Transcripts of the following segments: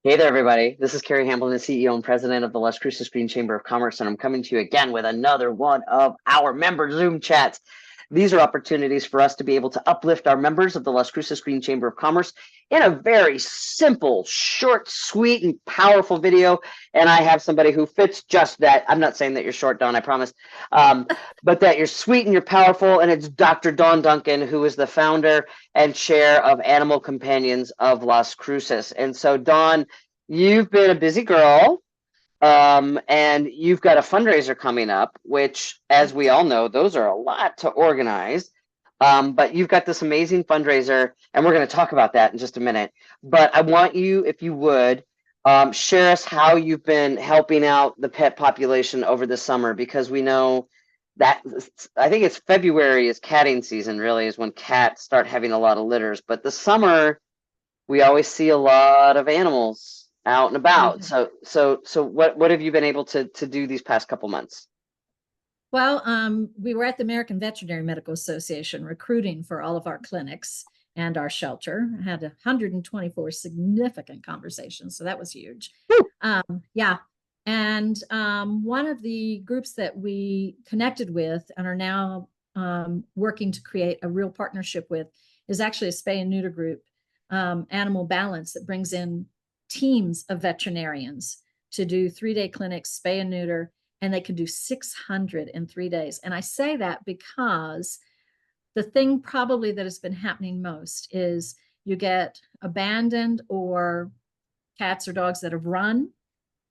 Hey there, everybody. This is Carrie Hamblen, the CEO and president of the Cruces Green Chamber of Commerce, and I'm coming to you again with another one of our member Zoom chats. These are opportunities for us to be able to uplift our members of the Las Cruces Green Chamber of Commerce in a very simple, short, sweet, and powerful video. And I have somebody who fits just that. I'm not saying that you're short, Dawn, I promise, but that you're sweet and you're powerful. And it's Dr. Dawn Duncan, who is the founder and chair of Animal Companions of Las Cruces. And so, Dawn, you've been a busy girl. And you've got a fundraiser coming up, which, as we all know, those are a lot to organize. But you've got this amazing fundraiser, and we're going to talk about that in just a minute. But I want you, if you would, share us how you've been helping out the pet population over the summer, because we know that I think it's February is catting season, really, is when cats start having a lot of litters. But the summer, we always see a lot of animals out and about. So what have you been able to do these past couple months? Well, we were at the American Veterinary Medical Association recruiting for all of our clinics and our shelter. I had 124 significant conversations, so that was huge. Yeah. And one of the groups that we connected with and are now working to create a real partnership with is actually a spay and neuter group, Animal Balance, that brings in teams of veterinarians to do 3-day clinics, spay and neuter, and they can do 600 in 3 days. And I say that because the thing probably that has been happening most is you get abandoned or cats or dogs that have run,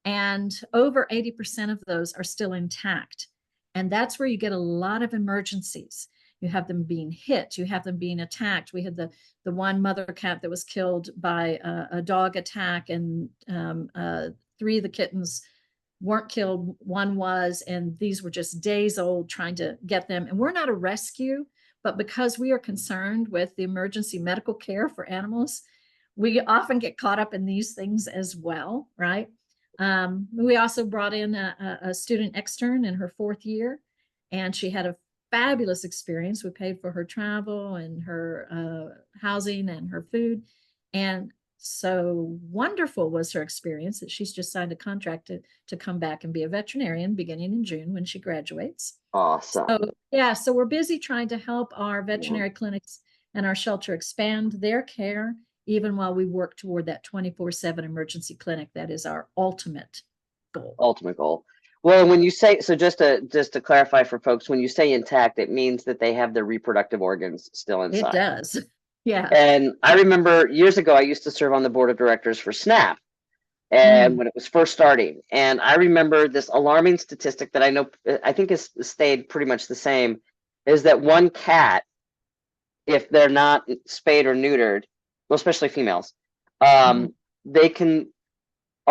and over 80% of those are still intact. And that's where you get a lot of emergencies. You have them being hit, you have them being attacked. We had the one mother cat that was killed by a dog attack, and 3 of the kittens weren't killed, one was, and these were just days old trying to get them. And we're not a rescue, but because we are concerned with the emergency medical care for animals, we often get caught up in these things as well, right? We also brought in a student extern in her 4th year, and she had a fabulous experience. We paid for her travel and her housing and her food. And so wonderful was her experience that she's just signed a contract to come back and be a veterinarian beginning in June when she graduates. Awesome. So, yeah, so we're busy trying to help our veterinary clinics and our shelter expand their care, even while we work toward that 24/7 emergency clinic. That is our ultimate goal. Ultimate goal. Well, when you say, so just to clarify for folks, when you say intact, it means that they have their reproductive organs still inside. It does. Yeah. And I remember years ago, I used to serve on the board of directors for SNAP, and when it was first starting. And I remember this alarming statistic that I know, I think has stayed pretty much the same, is that one cat, if they're not spayed or neutered, well, especially females, they can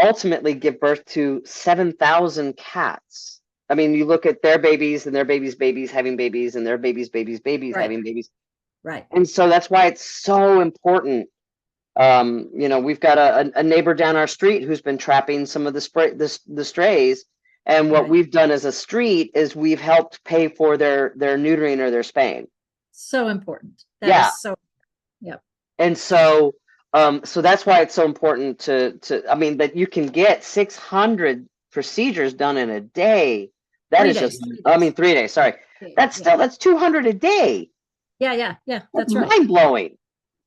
ultimately give birth to 7,000 cats. I mean, you look at their babies and their babies' babies having babies and their babies' babies' Right. having babies. Right. And so that's why it's so important. We've got a neighbor down our street who's been trapping some of the strays. And what we've done as a street is we've helped pay for their neutering or their spaying. So important. That is so, yep. And so that's why it's so important I mean, that you can get 600 procedures done in a day. That is just, I mean, 3 days, sorry. That's 200 a day. Yeah. That's right. Mind blowing.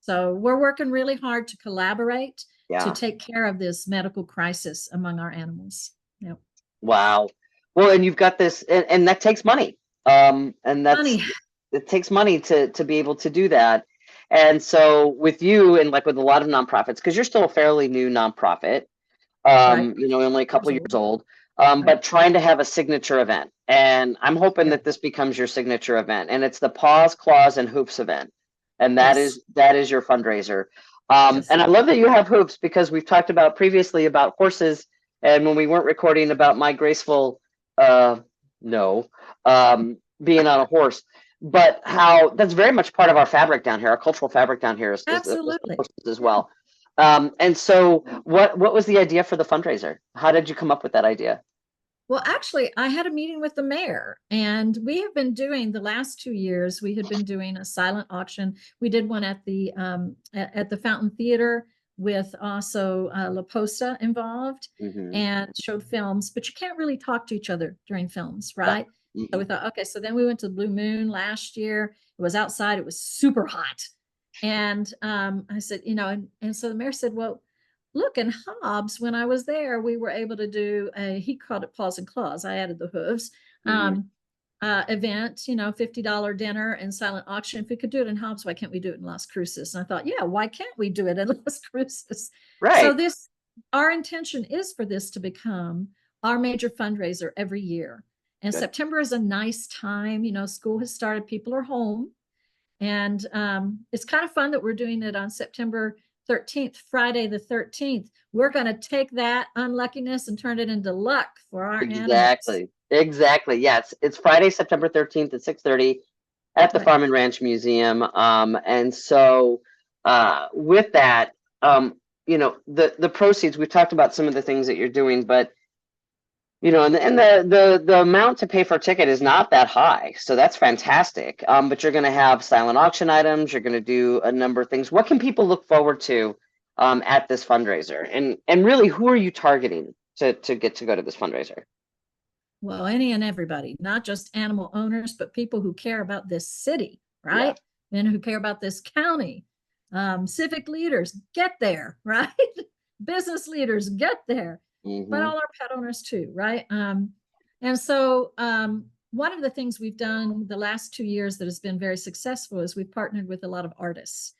So we're working really hard to collaborate to take care of this medical crisis among our animals. Yep. Wow. Well, and you've got this, and that takes money. And that's money. It takes money to be able to do that. And so with you, and like with a lot of nonprofits, because you're still a fairly new nonprofit, only a couple of years old, but trying to have a signature event. And I'm hoping that this becomes your signature event. And it's the Paws, Claws, and Hooves event. And that is your fundraiser. And I love that you have Hooves, because we've talked about previously about horses, and when we weren't recording, about my graceful being on a horse. But how that's very much part of our fabric down here, our cultural fabric down here is absolutely as well. And so what was the idea for the fundraiser? How did you come up with that idea? Well, actually, I had a meeting with the mayor, and we have been doing the last 2 years. We had been doing a silent auction. We did one at the Fountain Theater with also La Posta involved Mhm. and showed films, but you can't really talk to each other during films, Yeah. right? So we thought, okay, so then we went to Blue Moon last year. It was outside, it was super hot. And I said, and so the mayor said, well, look, in Hobbs, when I was there, we were able to do he called it Paws and Claws. I added the hooves. Mhm. Event, $50 dinner and silent auction. If we could do it in Hobbs, why can't we do it in Las Cruces? And I thought, yeah, why can't we do it in Las Cruces? So Right. our intention is for this to become our major fundraiser every year. And Good. September is a nice time. School has started, people are home. And it's kind of fun that we're doing it on September 13th, Friday the 13th. We're going to take that unluckiness and turn it into luck for our animals. Exactly. Yes. It's Friday, September 13th at 6:30 at the Right. Farm and Ranch Museum. And so with that, the proceeds, we've talked about some of the things that you're doing, but and the amount to pay for a ticket is not that high, so that's fantastic. But you're going to have silent auction items. You're going to do a number of things. What can people look forward to at this fundraiser? And really, who are you targeting to get to go to this fundraiser? Well, any and everybody, not just animal owners, but people who care about this city, Yeah. right? And who care about this county. Civic leaders, get there, right? Business leaders, get there. But Hmm. all our pet owners too, right? And so one of the things we've done the last 2 years that has been very successful is we've partnered with a lot of artists.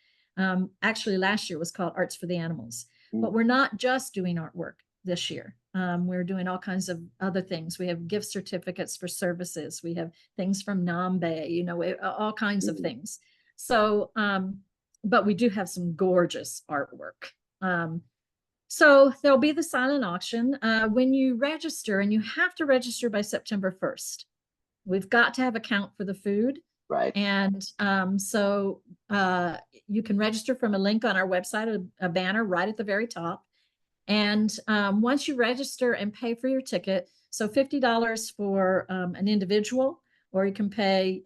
Actually, last year was called Arts for the Animals, but we're not just doing artwork this year. We're doing all kinds of other things. We have gift certificates for services. We have things from Nambe, all kinds of things. So, but we do have some gorgeous artwork. So there'll be the silent auction when you register, and you have to register by September 1st. We've got to have a count for the food. Right. And so you can register from a link on our website, a banner right at the very top. And once you register and pay for your ticket, so $50 for an individual, or you can pay,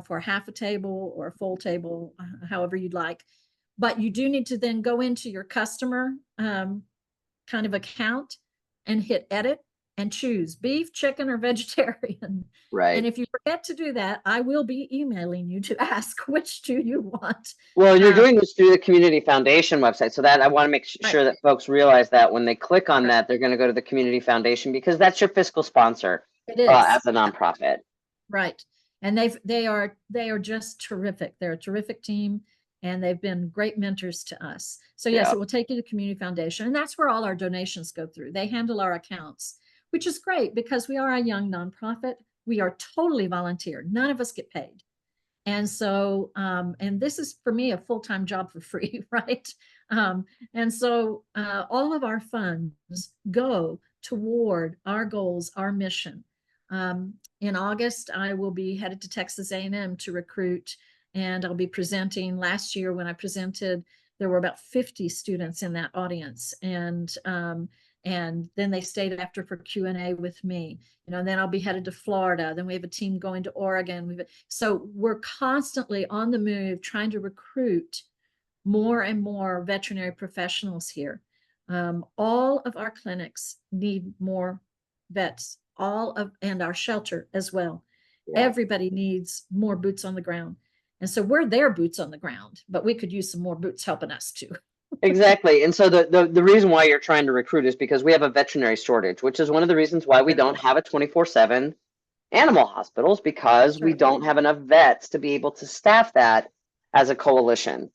for half a table or a full table, however you'd like. But you do need to then go into your customer kind of account and hit edit and choose beef, chicken, or vegetarian. Right. And if you forget to do that, I will be emailing you to ask which do you want. Well, you're doing this through the Community Foundation website, so that I want to make sure Right. that folks realize that when they click on Right. that, they're going to go to the Community Foundation because that's your fiscal sponsor It is. as a nonprofit. Right. And they are just terrific. They're a terrific team, and they've been great mentors to us. So yes, Yeah. it will take you to Community Foundation, and that's where all our donations go through. They handle our accounts, which is great because we are a young nonprofit. We are totally volunteer. None of us get paid. And so, and this is for me a full-time job for free, right? And so all of our funds go toward our goals, our mission. In August, I will be headed to Texas A&M to recruit, and I'll be presenting. Last year when I presented, there were about 50 students in that audience, and then they stayed after for Q&A with me. And then I'll be headed to Florida. Then we have a team going to Oregon. So we're constantly on the move trying to recruit more and more veterinary professionals here. All of our clinics need more vets, and our shelter as well. Yeah. Everybody needs more boots on the ground. And so we're their boots on the ground, but we could use some more boots helping us too. Exactly. And so the reason why you're trying to recruit is because we have a veterinary shortage, which is one of the reasons why we don't have a 24/7 animal hospitals, because we don't have enough vets to be able to staff that as a coalition.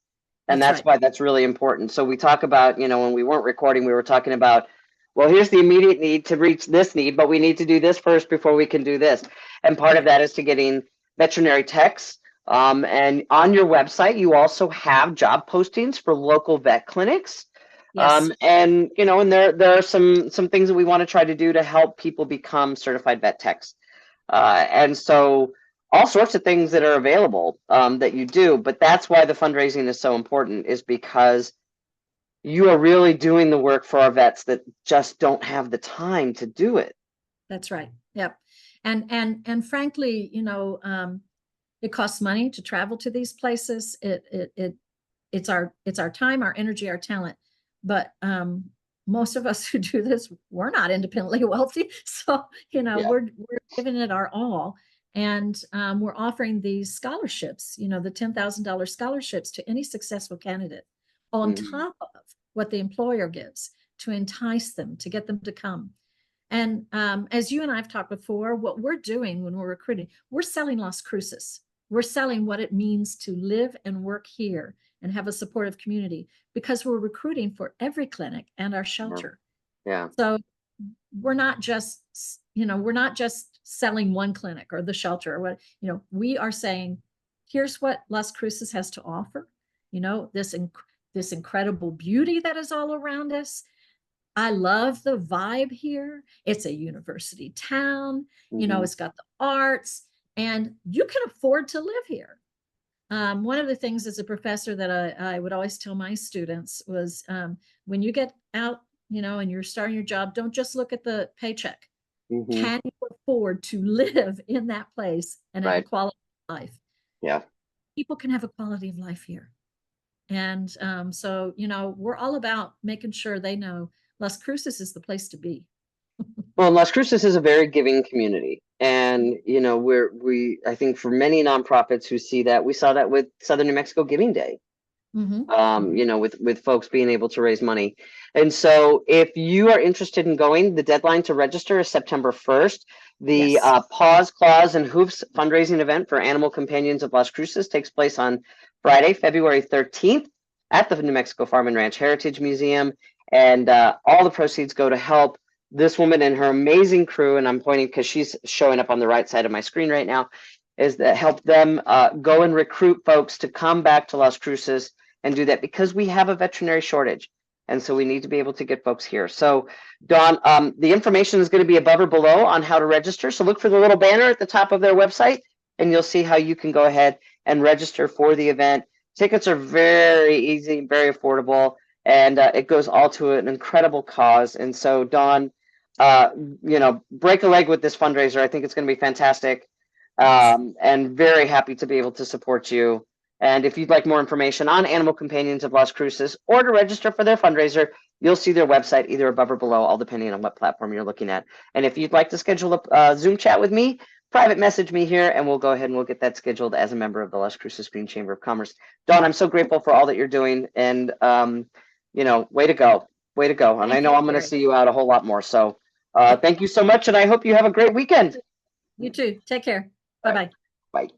And that's why that's really important. So we talk about, when we weren't recording, we were talking about, well, here's the immediate need to reach this need, but we need to do this first before we can do this. And part of that is to getting veterinary techs. And on your website, you also have job postings for local vet clinics. Yes. And there are some things that we want to try to do to help people become certified vet techs. And so all sorts of things that are available that you do, but that's why the fundraising is so important, is because you are really doing the work for our vets that just don't have the time to do it. That's right. Yep. And frankly, it costs money to travel to these places. It it's our time, our energy, our talent. But most of us who do this, we're not independently wealthy. So, we're giving it our all. And we're offering these scholarships, the $10,000 scholarships to any successful candidate on top of what the employer gives to entice them, to get them to come. And as you and I have talked before, what we're doing when we're recruiting, we're selling Las Cruces. We're selling what it means to live and work here and have a supportive community, because we're recruiting for every clinic and our shelter. Yeah. So we're not just, selling one clinic or the shelter or what, we are saying, here's what Las Cruces has to offer, this incredible beauty that is all around us. I love the vibe here. It's a university town, it's got the arts, and you can afford to live here. One of the things as a professor that I would always tell my students was, when you get out, and you're starting your job, don't just look at the paycheck. Can you afford to live in that place and have a quality of life? Yeah. People can have a quality of life here. And so, we're all about making sure they know Las Cruces is the place to be. Well, Las Cruces is a very giving community. And, I think for many nonprofits who see that, we saw that with Southern New Mexico Giving Day, with folks being able to raise money. And so if you are interested in going, the deadline to register is September 1st. The Paws, Claws, and Hooves fundraising event for animal companions of Las Cruces takes place on Friday, February 13th at the New Mexico Farm and Ranch Heritage Museum. And all the proceeds go to help this woman and her amazing crew, and I'm pointing because she's showing up on the right side of my screen right now, is that help them go and recruit folks to come back to Las Cruces and do that, because we have a veterinary shortage. And so we need to be able to get folks here. So Dawn, the information is going to be above or below on how to register. So look for the little banner at the top of their website, and you'll see how you can go ahead and register for the event. Tickets are very easy, very affordable, and it goes all to an incredible cause. And so Dawn, break a leg with this fundraiser. I think it's going to be fantastic, and very happy to be able to support you. And if you'd like more information on Animal Companions of Las Cruces or to register for their fundraiser, you'll see their website either above or below, all depending on what platform you're looking at. And if you'd like to schedule a Zoom chat with me, private message me here, and we'll go ahead and we'll get that scheduled as a member of the Las Cruces Green Chamber of Commerce. Dawn, I'm so grateful for all that you're doing, and way to go. Way to go. And I know I'm going to see you out a whole lot more. So thank you so much, and I hope you have a great weekend. You too. Take care. Bye-bye. Bye.